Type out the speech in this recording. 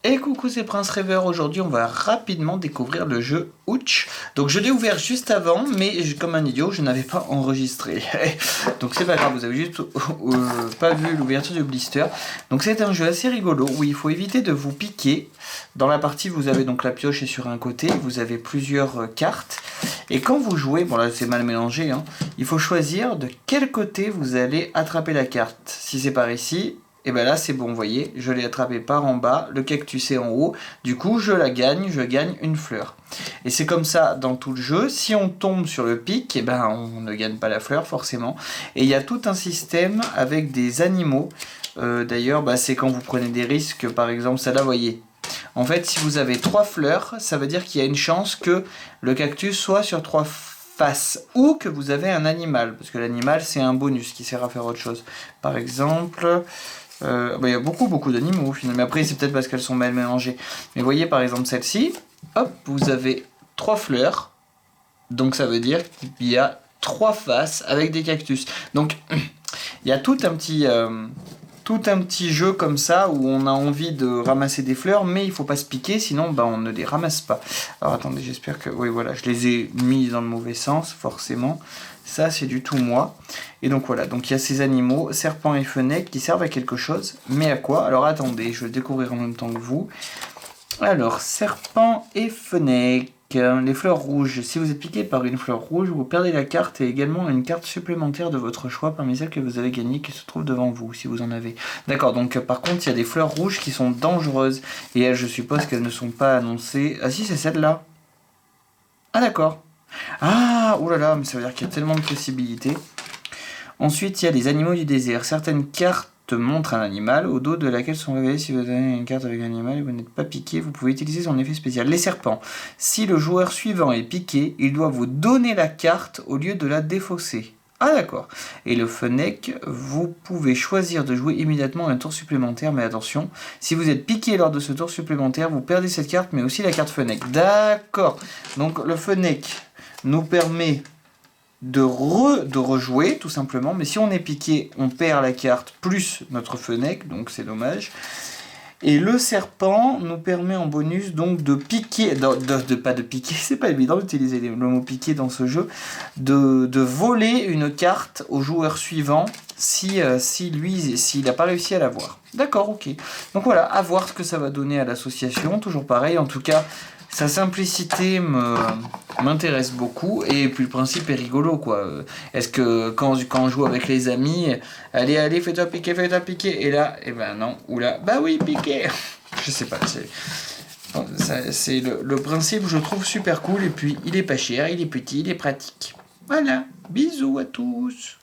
Et coucou, c'est Prince Rêveur. Aujourd'hui, on va rapidement découvrir le jeu Ouch. Donc, je l'ai ouvert juste avant, mais comme un idiot, je n'avais pas enregistré. Donc, c'est pas grave, vous avez juste pas vu l'ouverture du blister. Donc, c'est un jeu assez rigolo où il faut éviter de vous piquer. Dans la partie, vous avez donc la pioche est sur un côté, vous avez plusieurs cartes. Et quand vous jouez, bon là c'est mal mélangé, hein, il faut choisir de quel côté vous allez attraper la carte. Si c'est par ici, et bien là c'est bon, vous voyez, je l'ai attrapé par en bas, le cactus est en haut, du coup je gagne une fleur. Et c'est comme ça dans tout le jeu, si on tombe sur le pic, et ben on ne gagne pas la fleur forcément. Et il y a tout un système avec des animaux, d'ailleurs c'est quand vous prenez des risques, par exemple ça là, vous voyez. En fait, si vous avez 3 fleurs, ça veut dire qu'il y a une chance que le cactus soit sur 3 faces ou que vous avez un animal, parce que l'animal c'est un bonus qui sert à faire autre chose. Par exemple, il y a beaucoup d'animaux finalement, mais après c'est peut-être parce qu'elles sont mal mélangées. Mais voyez par exemple celle-ci, hop, vous avez 3 fleurs, donc ça veut dire qu'il y a 3 faces avec des cactus. Donc il y a tout un petit jeu comme ça où on a envie de ramasser des fleurs, mais il faut pas se piquer, sinon on ne les ramasse pas. Alors attendez, j'espère que... Oui voilà, je les ai mis dans le mauvais sens, forcément. Ça c'est du tout moi. Et donc voilà, donc il y a ces animaux, serpents et fenêtres, qui servent à quelque chose. Mais à quoi? Alors attendez, je vais le découvrir en même temps que vous. Alors, serpent et fenêtre. Les fleurs rouges. Si vous êtes piqué par une fleur rouge, vous perdez la carte et également une carte supplémentaire de votre choix parmi celles que vous avez gagnées qui se trouvent devant vous, si vous en avez. D'accord, donc par contre, il y a des fleurs rouges qui sont dangereuses. Et elles, je suppose qu'elles ne sont pas annoncées. Ah si, c'est celle-là. Ah d'accord. Ah, oulala, mais ça veut dire qu'il y a tellement de possibilités. Ensuite, il y a les animaux du désert. Certaines cartes montre un animal au dos de laquelle sont révélés si vous avez une carte avec un animal et vous n'êtes pas piqué, vous pouvez utiliser son effet spécial. Les serpents. Si le joueur suivant est piqué, il doit vous donner la carte au lieu de la défausser. Ah d'accord. Et le fennec, vous pouvez choisir de jouer immédiatement un tour supplémentaire, mais attention, si vous êtes piqué lors de ce tour supplémentaire, vous perdez cette carte, mais aussi la carte fennec. D'accord. Donc le fennec nous permet de rejouer tout simplement, mais si on est piqué, on perd la carte plus notre fenêtre, donc c'est dommage. Et le serpent nous permet en bonus donc de piquer, pas de piquer, c'est pas évident d'utiliser le mot piquer dans ce jeu, de voler une carte au joueur suivant s'il n'a pas réussi à l'avoir. D'accord, ok. Donc voilà, à voir ce que ça va donner à l'association, toujours pareil, en tout cas, sa simplicité m'intéresse beaucoup, et puis le principe est rigolo, quoi. Est-ce que quand on joue avec les amis, allez, fais-toi piquer, et là, eh ben non, ou là, bah oui, piquer. Je sais pas, c'est le principe, je trouve super cool, et puis il est pas cher, il est petit, il est pratique. Voilà, bisous à tous.